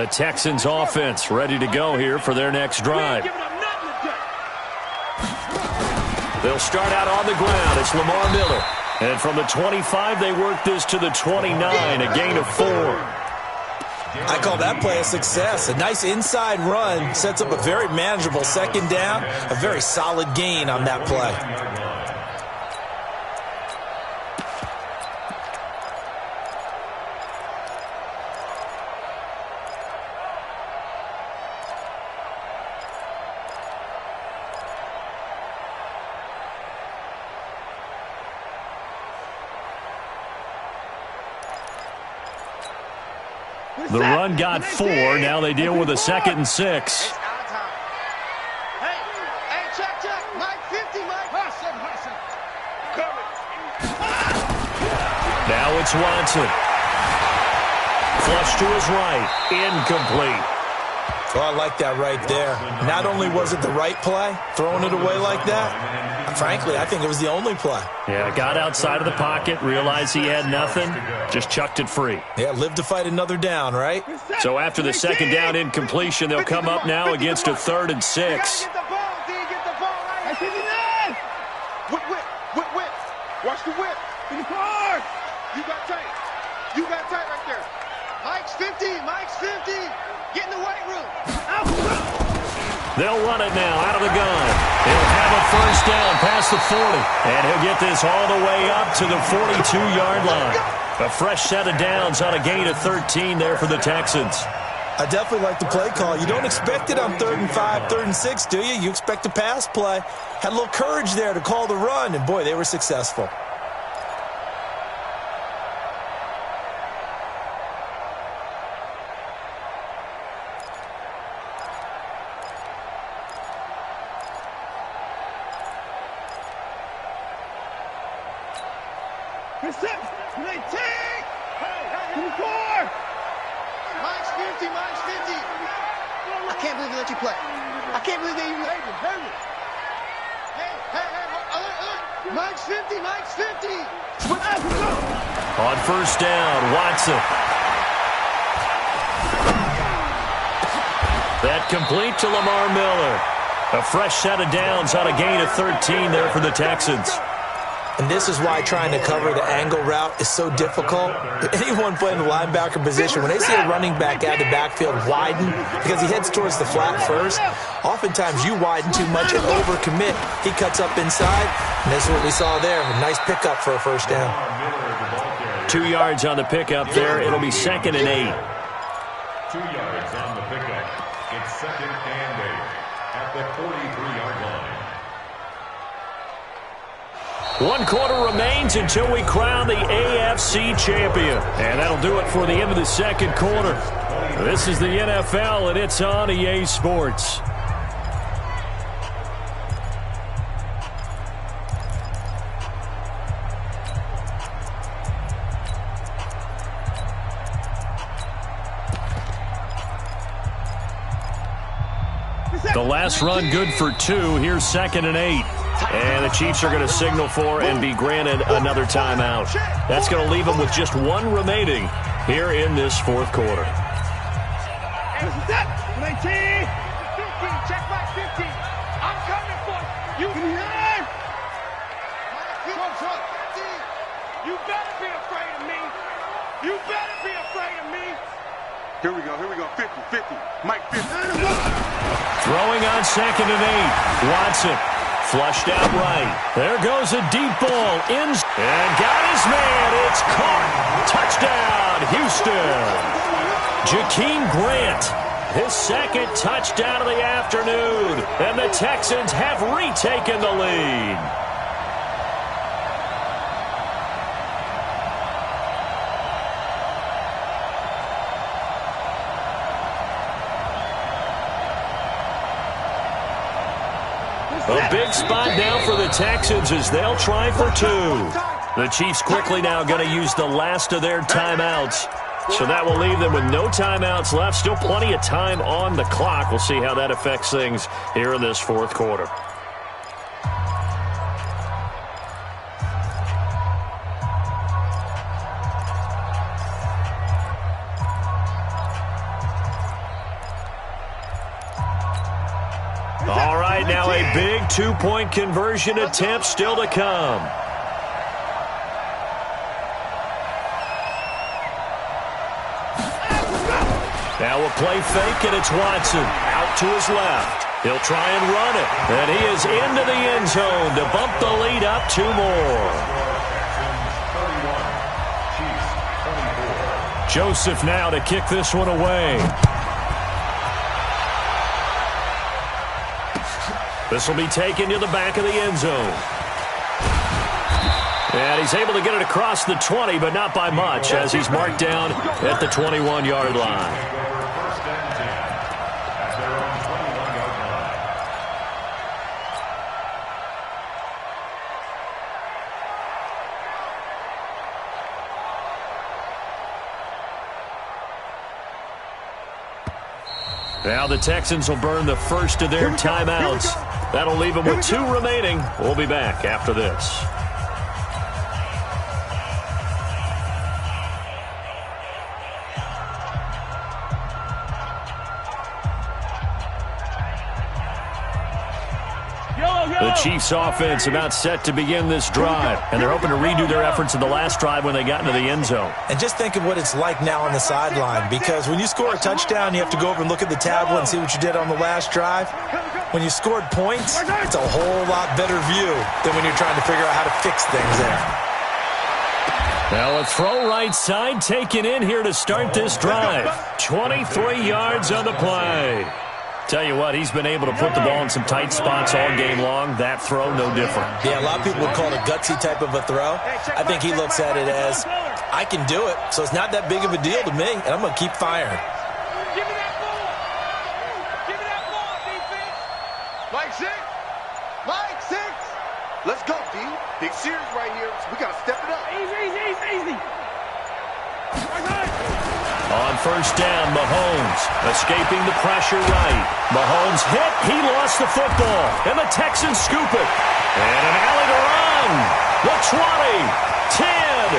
The Texans offense ready to go here for their next drive. They'll start out on the ground. It's Lamar Miller. And from the 25, they work this to the 29, a gain of 4. I call that play a success. A nice inside run sets up a very manageable second down, a very solid gain on that play. The run got 4. Now they deal with a 2nd and 6. Now it's Watson. Flush to his right. Incomplete. Oh, I like that right there. Not only was it the right play, throwing it away like that, frankly, I think it was the only play. Yeah, got outside of the pocket, realized he had nothing, just chucked it free. Yeah, live to fight another down, right? So after the 2nd down incompletion, they'll come up now against a 3rd and 6. Whip. Watch the whip. You got tight. You got tight right there. Mike's 50. Get in the weight room. They'll run it now out of the gun. He'll have a 1st down past the 40. And he'll get this all the way up to the 42-yard line. A fresh set of downs on a gain of 13 there for the Texans. I definitely like the play call. You don't expect it on 3rd and 5, 3rd and 6, do you? You expect a pass play. Had a little courage there to call the run, and boy, they were successful. I can't believe they let you play. I can't believe they even let you. Hey. Mike's 50. On 1st down, Watson. That complete to Lamar Miller. A fresh set of downs on a gain of 13 there for the Texans. And this is why trying to cover the angle route is so difficult. Anyone playing the linebacker position, when they see a running back out of the backfield widen because he heads towards the flat first, oftentimes you widen too much and overcommit. He cuts up inside, and this is what we saw there. A nice pickup for a 1st down. 2 yards on the pickup there. It'll be 2nd and 8. 2 yards on the pickup. It's 2nd and 8 at the 43-yard line. 1 quarter remains until we crown the AFC champion. And that'll do it for the end of the 2nd quarter. This is the NFL, and it's on EA Sports. The last run good for 2. Here's 2nd and 8. And the Chiefs are going to signal for and be granted another timeout. That's going to leave them with just 1 remaining here in this 4th quarter. Check back 50. I'm coming for you. You better be afraid of me. You better be afraid of me. Here we go. 50. Mike 50. Throwing on 2nd and 8. Watson. Flushed out right. There goes a deep ball. In and got his man. It's caught. Touchdown, Houston. Jakeem Grant, his 2nd touchdown of the afternoon. And the Texans have retaken the lead. A big spot now for the Texans as they'll try for 2. The Chiefs quickly now going to use the last of their timeouts. So that will leave them with no timeouts left. Still plenty of time on the clock. We'll see how that affects things here in this 4th quarter. All right, now a big two-point conversion attempt still to come. Now a play fake, and it's Watson out to his left. He'll try and run it, and he is into the end zone to bump the lead up 2 more. Joseph now to kick this one away. This will be taken to the back of the end zone. And he's able to get it across the 20, but not by much, as he's marked down at the 21-yard line. Now the Texans will burn the first of their timeouts. That'll leave them with 2 remaining. We'll be back after this. The Chiefs offense about set to begin this drive, and they're hoping to redo their efforts in the last drive when they got into the end zone. And just think of what it's like now on the sideline, because when you score a touchdown, you have to go over and look at the tablet and see what you did on the last drive. When you scored points, it's a whole lot better view than when you're trying to figure out how to fix things there. Well, a throw right side taken in here to start this drive. 23 yards on the play. Tell you what, he's been able to put the ball in some tight spots all game long. That throw, no different. Yeah, a lot of people would call it a gutsy type of a throw. I think he looks at it as, I can do it, so it's not that big of a deal to me, and I'm going to keep firing. Give me that ball. Give me that ball, defense. Mike 6. Mike 6. Let's go, D. Big series right here. So we got to step it up. Easy. On first down, Mahomes escaping the pressure right. Mahomes hit. He lost the football. And the Texans scoop it. And an alley to run. The 20, 10.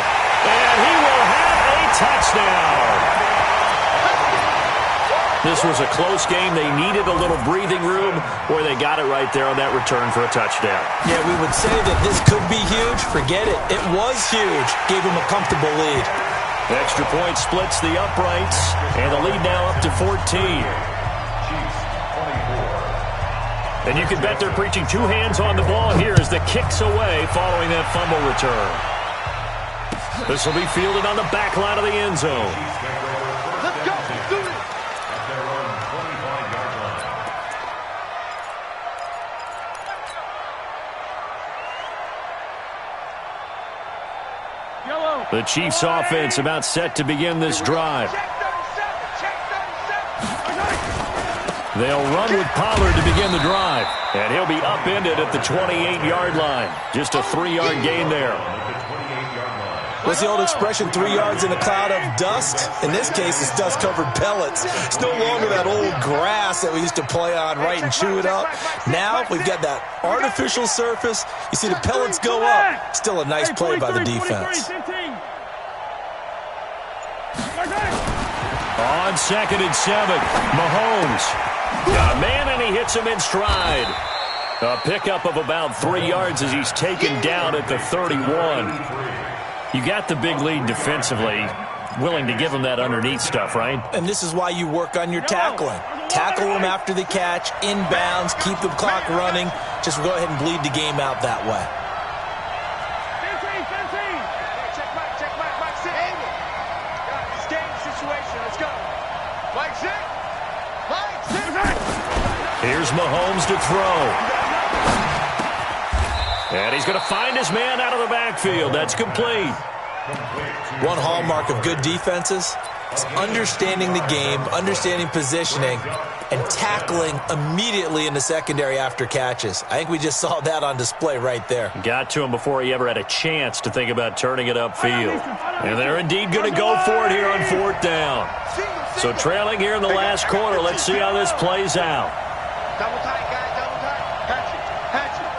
And he will have a touchdown. This was a close game. They needed a little breathing room, where they got it right there on that return for a touchdown. Yeah, we would say that this could be huge. Forget it. It was huge. Gave him a comfortable lead. Extra point splits the uprights, and the lead now up to 14. And you can bet they're preaching 2 hands on the ball here as the kick's away following that fumble return. This will be fielded on the back line of the end zone. Let's go. Do it. The Chiefs offense about set to begin this drive. They'll run with Pollard to begin the drive. And he'll be upended at the 28-yard line. Just a 3-yard gain there. What's the old expression, 3 yards in a cloud of dust? In this case, it's dust-covered pellets. It's no longer that old grass that we used to play on, right, and chew it up. Now we've got that artificial surface. You see the pellets go up. Still a nice play by the defense. On 2nd and 7, Mahomes. Got a man, and he hits him in stride. A pickup of about 3 yards as he's taken down at the 31. You got the big lead defensively. Willing to give him that underneath stuff, right? And this is why you work on your tackling. Tackle him after the catch, inbounds, keep the clock running. Just go ahead and bleed the game out that way. 15. Check Mike. Mike 6. It's game situation. Let's go. Mike 6. Here's Mahomes to throw. And he's going to find his man out of the backfield. That's complete. One hallmark of good defenses is understanding the game, understanding positioning, and tackling immediately in the secondary after catches. I think we just saw that on display right there. Got to him before he ever had a chance to think about turning it upfield. And they're indeed going to go for it here on 4th down. So trailing here in the last quarter, let's see how this plays out. Double tight, guys. Double tight. Hatch it.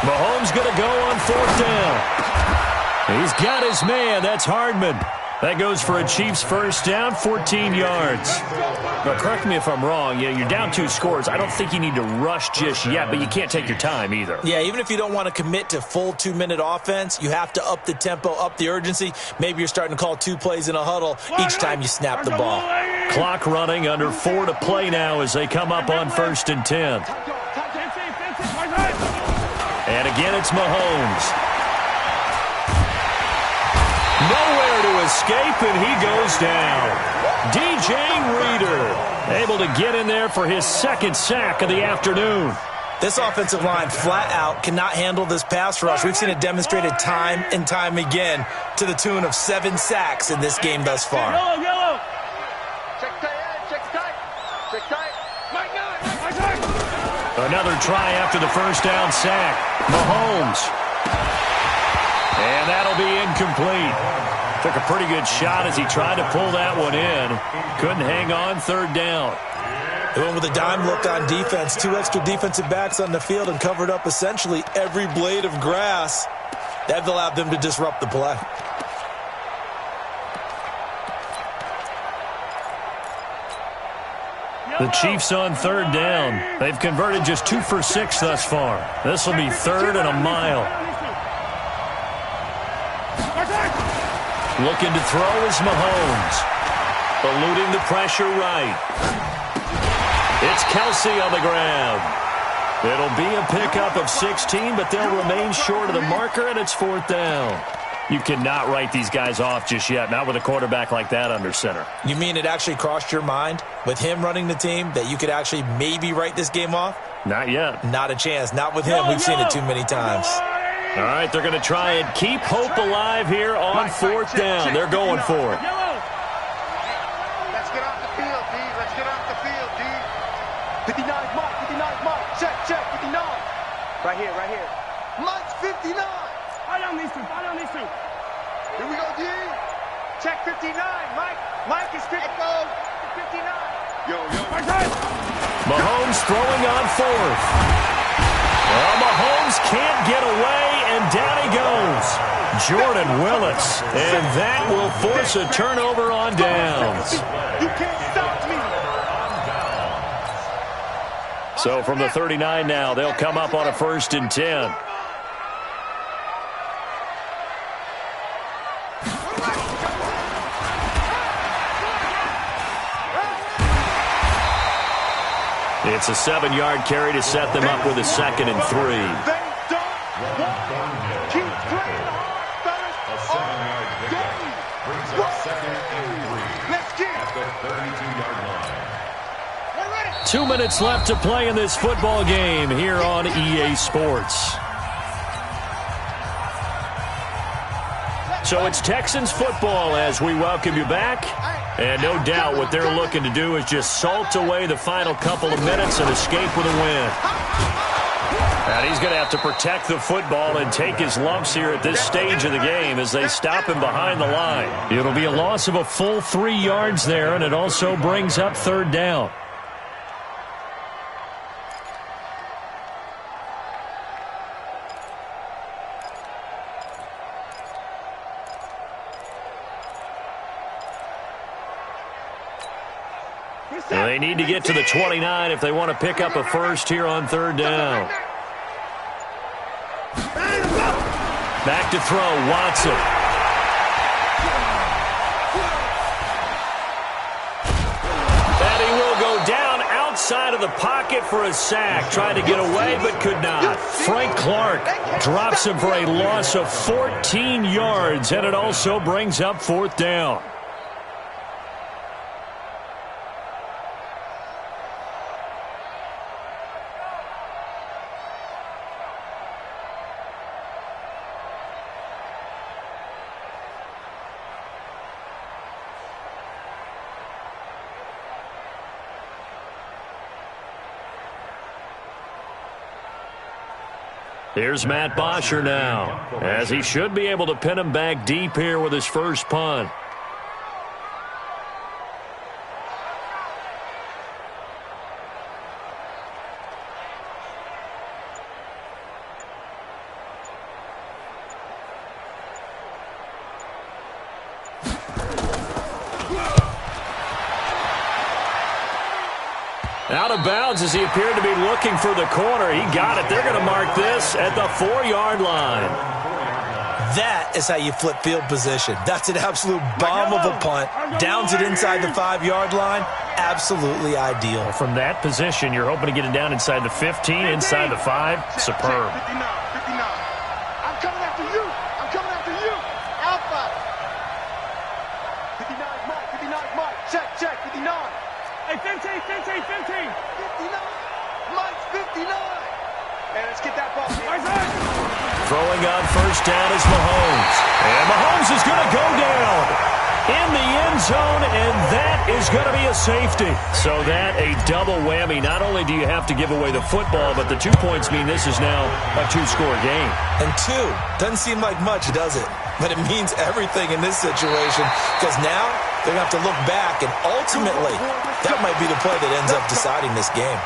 Mahomes going to go on 4th down. He's got his man. That's Hardman. That goes for a Chiefs first down, 14 yards. But correct me if I'm wrong. You're down 2 scores. I don't think you need to rush just yet, but you can't take your time either. Yeah, even if you don't want to commit to full 2-minute offense, you have to up the tempo, up the urgency. Maybe you're starting to call 2 plays in a huddle each time you snap the ball. Clock running, under 4 to play now as they come up on 1st and 10. And again, it's Mahomes. Nowhere to escape, and he goes down. DJ Reader able to get in there for his 2nd sack of the afternoon. This offensive line flat out cannot handle this pass rush. We've seen it demonstrated time and time again to the tune of 7 sacks in this game thus far. Yellow. Check tight. Another try after the first down sack. Mahomes. And that'll be incomplete. Took a pretty good shot as he tried to pull that one in. Couldn't hang on, 3rd down. They went with a dime look on defense. 2 extra defensive backs on the field and covered up essentially every blade of grass. That allowed them to disrupt the play. The Chiefs on 3rd down. They've converted just 2 for 6 thus far. This will be 3rd and a mile. Looking to throw is Mahomes. Eluding the pressure right. It's Kelsey on the ground. It'll be a pickup of 16, but they'll remain short of the marker, and it's 4th down. You cannot write these guys off just yet, not with a quarterback like that under center. You mean it actually crossed your mind with him running the team that you could actually maybe write this game off? Not yet. Not a chance. Not with him. We've seen it too many times. All right, they're going to try and keep hope alive here on 4th down. They're going for it. Let's get off the field, D. Let's get off the field, D. 59, Mike. Check, 59. Right here. Mike's 59. Follow these two. Here we go, D. Check 59, Mike. Mike is 59. Yo. Mahomes throwing on 4th. Well, Mahomes can't get away, and down he goes. Jordan Willis, and that will force a turnover on downs. You can't stop me. So from the 39 now, they'll come up on a 1st and 10. It's a 7-yard carry to set them up with a 2nd and 3. They don't want to keep playing A 7-yard pickup brings up 2nd and 3. Let's get at the 32-yard line. 2 minutes left to play in this football game here on EA Sports. So it's Texans football as we welcome you back. And no doubt what they're looking to do is just salt away the final couple of minutes and escape with a win. And he's going to have to protect the football and take his lumps here at this stage of the game as they stop him behind the line. It'll be a loss of a full 3 yards there, and it also brings up 3rd down. They need to get to the 29 if they want to pick up a first here on 3rd down. Back to throw, Watson. And he will go down outside of the pocket for a sack. Tried to get away but could not. Frank Clark drops him for a loss of 14 yards, and it also brings up 4th down. Here's Matt Bosher now, as he should be able to pin him back deep here with his first punt. Out of bounds as he appeared to be looking for the corner. He got it. They're going to mark this at the 4-yard line. That is how you flip field position. That's an absolute bomb of a punt. Downs it inside the 5-yard line. Absolutely ideal. Well, from that position, you're hoping to get it down inside the 15, inside the 5. Superb. 59. I'm coming after you. I'm coming after you. Alpha. 59 Mike. 59 Mike. Check. 59. Hey, 15. 59. Mike's 59. And let's get that ball. Throwing on first down is Mahomes. And Mahomes is going to go down in the end zone, and that is going to be a safety. So that a double whammy. Not only do you have to give away the football, but the 2 points mean this is now a 2-score game. And 2 doesn't seem like much, does it? But it means everything in this situation, because now they're going to have to look back, and ultimately that might be the play that ends up deciding this game.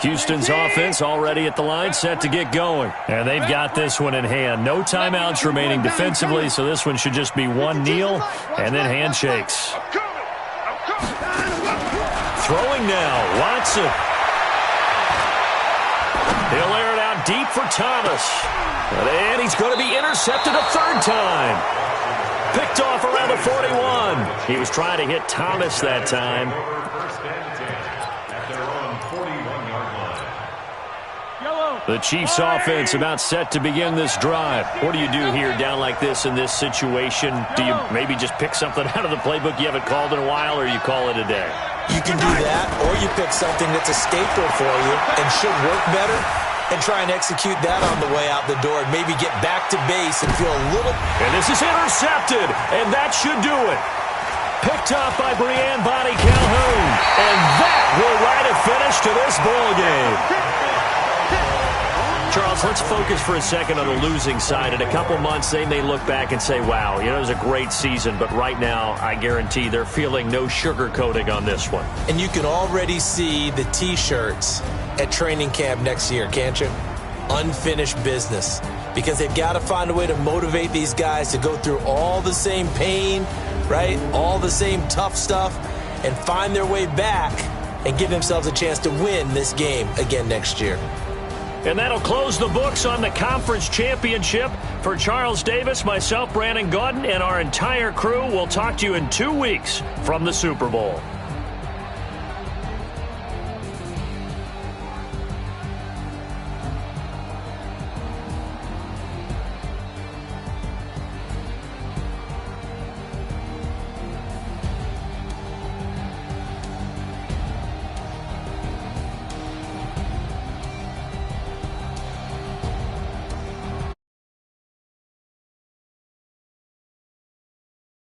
Houston's offense already at the line, set to get going. And they've got this one in hand. No timeouts remaining defensively, so this one should just be one kneel and then handshakes. Throwing now, Watson. He'll air it out deep for Thomas. And he's going to be intercepted a 3rd time. Picked off around the 41. He was trying to hit Thomas that time. The Chiefs offense about set to begin this drive. What do you do here down like this in this situation? Do you maybe just pick something out of the playbook you haven't called in a while, or you call it a day? You can do that, or you pick something that's a staple for you and should work better and try and execute that on the way out the door and maybe get back to base and feel a little... And this is intercepted, and that should do it. Picked off by Breanne Bonnie Calhoun. And that will write a finish to this ball game. Charles, let's focus for a second on the losing side. In a couple months, they may look back and say, wow, it was a great season. But right now, I guarantee they're feeling no sugarcoating on this one. And you can already see the T-shirts at training camp next year, can't you? Unfinished business. Because they've got to find a way to motivate these guys to go through all the same pain, right? All the same tough stuff, and find their way back and give themselves a chance to win this game again next year. And that'll close the books on the conference championship. For Charles Davis, myself, Brandon Gaudin, and our entire crew, we'll talk to you in 2 weeks from the Super Bowl.